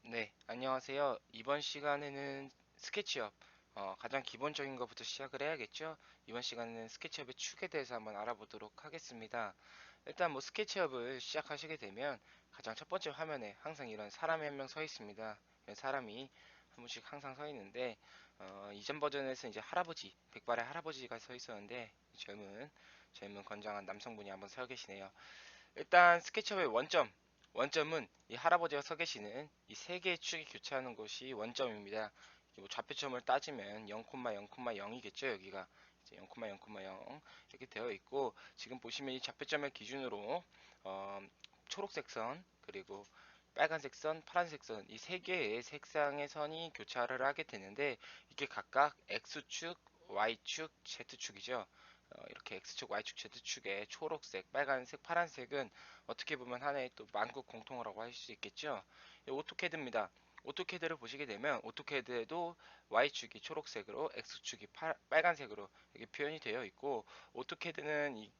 네, 안녕하세요. 이번 시간에는 스케치업, 가장 기본적인 것부터 시작을 해야겠죠? 이번 시간에는 스케치업의 축에 대해서 한번 알아보도록 하겠습니다. 일단 뭐 스케치업을 시작하시게 되면 가장 첫 번째 화면에 항상 이런 사람이 한 명 서 있습니다. 이런 사람이 한 분씩 항상 서 있는데, 이전 버전에서 이제 할아버지, 백발의 할아버지가 서 있었는데, 젊은 건장한 남성분이 한번 서 계시네요. 일단 스케치업의 원점은 이 할아버지가 서 계시는 이 세 개의 축이 교차하는 곳이 원점입니다. 뭐 좌표점을 따지면 0,0,0이겠죠. 여기가 이제 0,0,0 이렇게 되어 있고, 지금 보시면 이 좌표점을 기준으로 어, 초록색 선 그리고 빨간색 선, 파란색 선 이 세 개의 색상의 선이 교차를 하게 되는데, 이게 각각 X축, Y축, Z축이죠. 이렇게 X축, Y축, Z축의 초록색, 빨간색, 파란색은 어떻게 보면 하나의 또 만국 공통어라고 할 수 있겠죠. 오토캐드입니다. 오토캐드를 보시게 되면 오토캐드에도 Y축이 초록색으로 X축이 빨간색으로 이렇게 표현이 되어 있고, 오토캐드는 이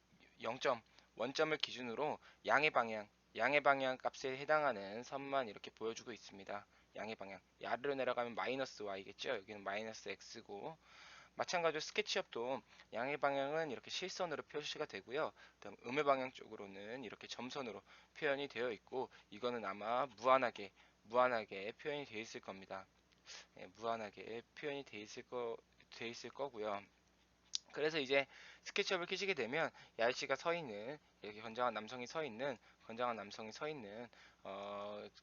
0점, 원점을 기준으로 양의 방향 값에 해당하는 선만 이렇게 보여주고 있습니다. 양의 방향. 아래로 내려가면 마이너스 Y겠죠. 여기는 마이너스 X고, 마찬가지로 스케치업도 양의 방향은 이렇게 실선으로 표시가 되고요. 그다음 음의 방향 쪽으로는 이렇게 점선으로 표현이 되어 있고, 이거는 아마 무한하게 표현이 되어 있을 겁니다. 예, 무한하게 표현이 되어 있을 거고요. 그래서 이제 스케치업을 켜시게 되면 이 아저씨가 서 있는, 이렇게 건장한 남성이 서 있는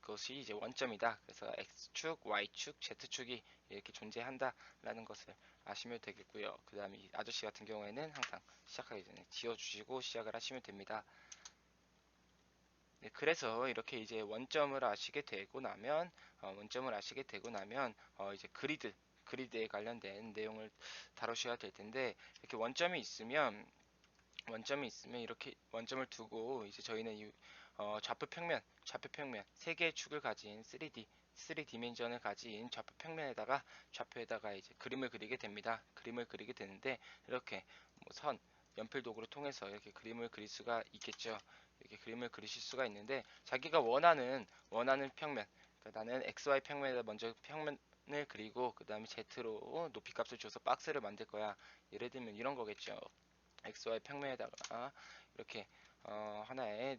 그것이 이제 원점이다. 그래서 X축, Y축, Z축이 이렇게 존재한다라는 것을 아시면 되겠고요. 그 다음에 이 아저씨 같은 경우에는 항상 시작하기 전에 지워주시고 시작을 하시면 됩니다. 네, 그래서 이렇게 이제 원점을 아시게 되고 나면 이제 그리드에 관련된 내용을 다루셔야 될 텐데, 이렇게 원점이 있으면 이렇게 원점을 두고 이제 저희는 이 좌표 평면 세 개의 축을 가진 3디멘전을 가진 좌표에다가 이제 그림을 그리게 됩니다. 그림을 그리게 되는데, 이렇게 뭐 연필 도구를 통해서 이렇게 그림을 그릴 수가 있겠죠. 이렇게 그림을 그리실 수가 있는데, 자기가 원하는 평면, 그러니까 나는 XY 평면에다 먼저 평면을 그리고 그 다음에 Z로 높이 값을 줘서 박스를 만들 거야. 예를 들면 이런 거겠죠. XY 평면에다가 이렇게 하나의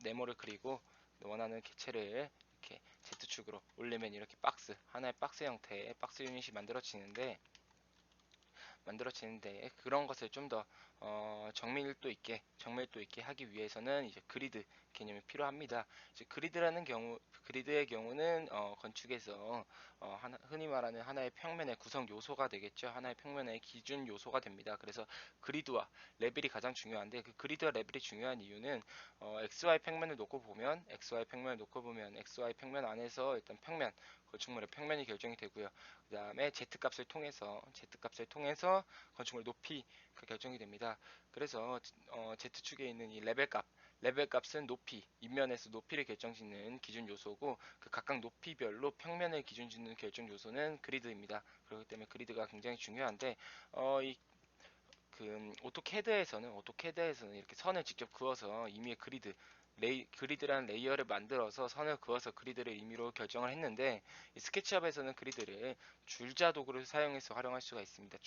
네모를 그리고 원하는 개체를 이렇게 Z축으로 올리면 이렇게 하나의 박스 형태의 박스 유닛이 만들어지는데, 그런 것을 좀 더 정밀도 있게 하기 위해서는 이제 그리드 개념이 필요합니다. 이제 그리드의 경우는 건축에서 흔히 말하는 하나의 평면의 구성 요소가 되겠죠. 하나의 평면의 기준 요소가 됩니다. 그래서 그리드와 레벨이 가장 중요한데, 그 그리드와 레벨이 중요한 이유는 XY 평면 안에서 일단 건축물의 평면이 결정이 되고요. 그 다음에 Z 값을 통해서 건축물 높이가 결정이 됩니다. 그래서 Z축에 있는 이 레벨 값은 인면에서 높이를 결정짓는 기준 요소고, 그 각각 높이별로 평면을 기준 짓는 결정 요소는 그리드입니다. 그렇기 때문에 그리드가 굉장히 중요한데, 이 오토캐드에서는 이렇게 선을 직접 그어서 임의의 그리드라는 레이어를 만들어서 선을 그어서 그리드를 임의로 결정을 했는데, 이 스케치업에서는 그리드를 줄자 도구를 사용해서 활용할 수가 있습니다.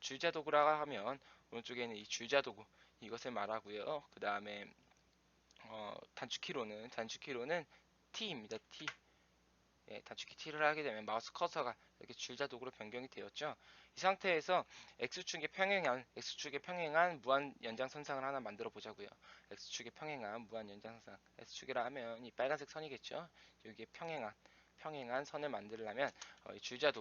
줄자 도구라고 하면 오른쪽에는 이 줄자 도구 이것을 말하고요. 그 다음에 단축키로는 T입니다. T. 예, 단축키 T를 하게 되면 마우스 커서가 이렇게 줄자 도구로 변경이 되었죠. 이 상태에서 X축에 평행한 무한 연장선상을 하나 만들어 보자고요. X축에 평행한 무한 연장선. X축이라 하면 이 빨간색 선이겠죠. 여기에 평행한 선을 만들려면 이 줄자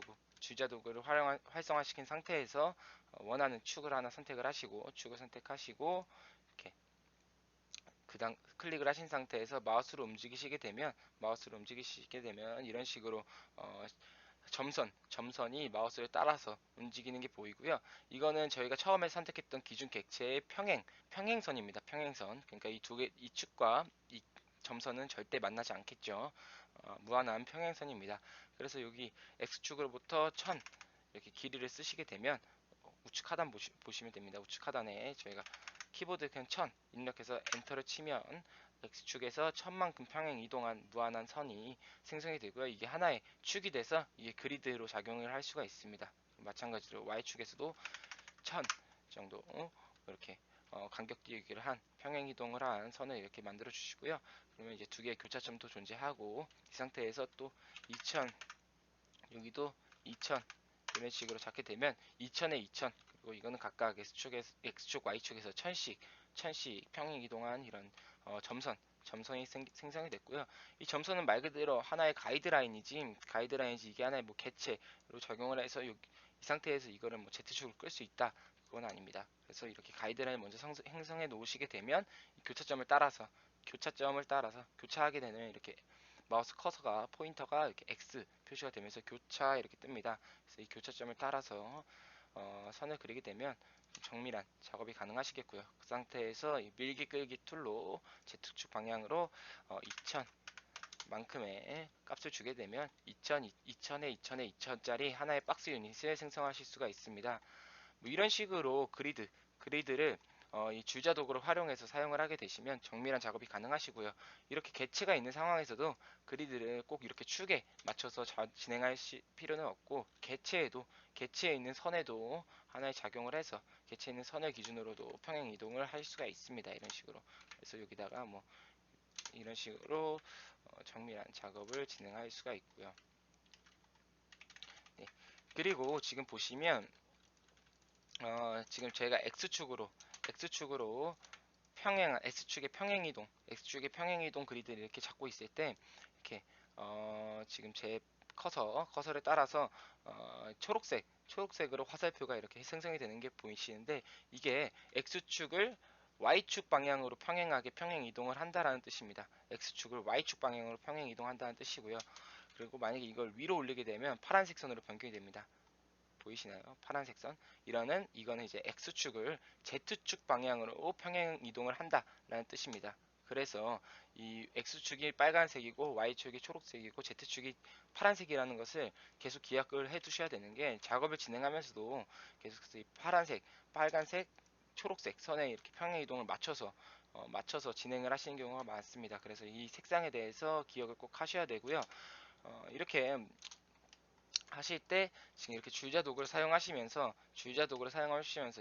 도구를 활성화시킨 상태에서 원하는 축을 하나 선택하시고 이렇게 클릭을 하신 상태에서 마우스로 움직이시게 되면 이런 식으로 어, 점선이 마우스를 따라서 움직이는 게 보이고요. 이거는 저희가 처음에 선택했던 기준 객체의 평행선입니다. 평행선. 그러니까 이 축과 이 점선은 절대 만나지 않겠죠. 무한한 평행선입니다. 그래서 여기 X축으로부터 1000 이렇게 길이를 쓰시게 되면 우측 하단 보시면 됩니다. 우측 하단에 저희가 키보드 그냥 1000 입력해서 엔터를 치면 X축에서 1000만큼 평행 이동한 무한한 선이 생성이 되고요. 이게 하나의 축이 돼서 이게 그리드로 작용을 할 수가 있습니다. 마찬가지로 Y축에서도 1000 정도 이렇게 간격 띄우기를 한 평행 이동을 한 선을 이렇게 만들어 주시고요. 그러면 이제 두 개의 교차점도 존재하고 이 상태에서 또 2000 여기도 2000 이런 식으로 잡게 되면 2000에 2000 그리고 이거는 각각 X축 Y축에서 1000씩 평행 이동한 이런 점선이 생성이 됐고요. 이 점선은 말 그대로 하나의 가이드라인이지 이게 하나의 뭐 개체로 적용을 해서 이 상태에서 이거를 뭐 Z축을 끌 수 있다 그건 아닙니다. 그래서 이렇게 가이드라인 먼저 형성해 놓으시게 되면 교차점을 따라서 교차하게 되면 이렇게 마우스 커서가 포인터가 이렇게 X 표시가 되면서 교차 이렇게 뜹니다. 그래서 이 교차점을 따라서 선을 그리게 되면 정밀한 작업이 가능하시겠고요. 그 상태에서 이 밀기 끌기 툴로 Z축 방향으로 2000만큼의 값을 주게 되면 2000에 2000짜리 하나의 박스 유닛을 생성하실 수가 있습니다. 뭐 이런 식으로 그리드를 이 줄자 도구를 활용해서 사용을 하게 되시면 정밀한 작업이 가능하시고요. 이렇게 개체가 있는 상황에서도 그리드를 꼭 이렇게 축에 맞춰서 진행할 필요는 없고 개체에 있는 선에도 하나의 작용을 해서 개체에 있는 선을 기준으로도 평행 이동을 할 수가 있습니다. 이런 식으로. 그래서 여기다가 뭐 이런 식으로 정밀한 작업을 진행할 수가 있고요. 네. 그리고 지금 보시면 지금 제가 X축으로 X축의 평행 이동 그리드를 이렇게 잡고 있을 때 이렇게 지금 제 커서를 따라서 초록색으로 화살표가 이렇게 생성이 되는 게 보이시는데 이게 X축을 Y축 방향으로 평행하게 평행 이동을 한다라는 뜻입니다. X축을 Y축 방향으로 평행 이동한다는 뜻이고요. 그리고 만약에 이걸 위로 올리게 되면 파란색 선으로 변경이 됩니다. 보이시나요? 파란색 선. 이거는 이제 X축을 Z축 방향으로 평행 이동을 한다라는 뜻입니다. 그래서 이 X축이 빨간색이고 Y축이 초록색이고 Z축이 파란색이라는 것을 계속 기억을 해 두셔야 되는 게 작업을 진행하면서도 계속해서 이 파란색, 빨간색, 초록색 선에 이렇게 평행 이동을 맞춰서 진행을 하시는 경우가 많습니다. 그래서 이 색상에 대해서 기억을 꼭 하셔야 되고요. 이렇게 하실 때 지금 이렇게 줄자 도구를 사용하시면서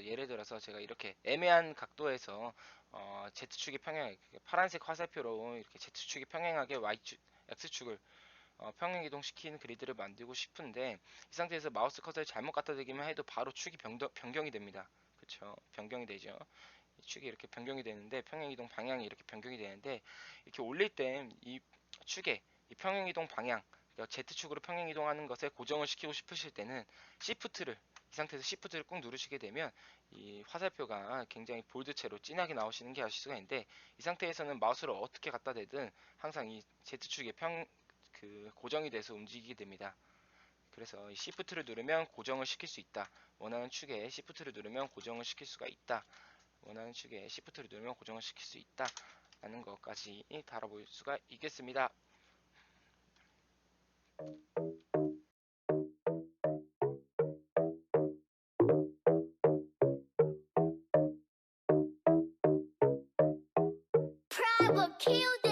예를 들어서 제가 이렇게 애매한 각도에서 Z축이 파란색 화살표로 이렇게 Z축이 평행하게 X축을 평행 이동시키는 그리드를 만들고 싶은데 이 상태에서 마우스 커서를 잘못 갖다 대기만 해도 바로 축이 변경이 됩니다. 그쵸? 변경이 되죠. 축이 이렇게 변경이 되는데 평행 이동 방향이 이렇게 변경이 되는데 이렇게 올릴 때 이 축의 이 평행 이동 방향 그러니까 Z축으로 평행 이동하는 것에 고정을 시키고 싶으실 때는 이 상태에서 Shift를 꾹 누르시게 되면 이 화살표가 굉장히 볼드체로 진하게 나오시는 게 아실 수가 있는데 이 상태에서는 마우스를 어떻게 갖다 대든 항상 이 Z축에 고정이 돼서 움직이게 됩니다. 그래서 이 Shift를 누르면 고정을 시킬 수 있다. 원하는 축에 Shift를 누르면 고정을 시킬 수가 있다. 원하는 축에 Shift를 누르면 고정을 시킬 수 있다 라는 것까지 다뤄볼 수가 있겠습니다. Private kill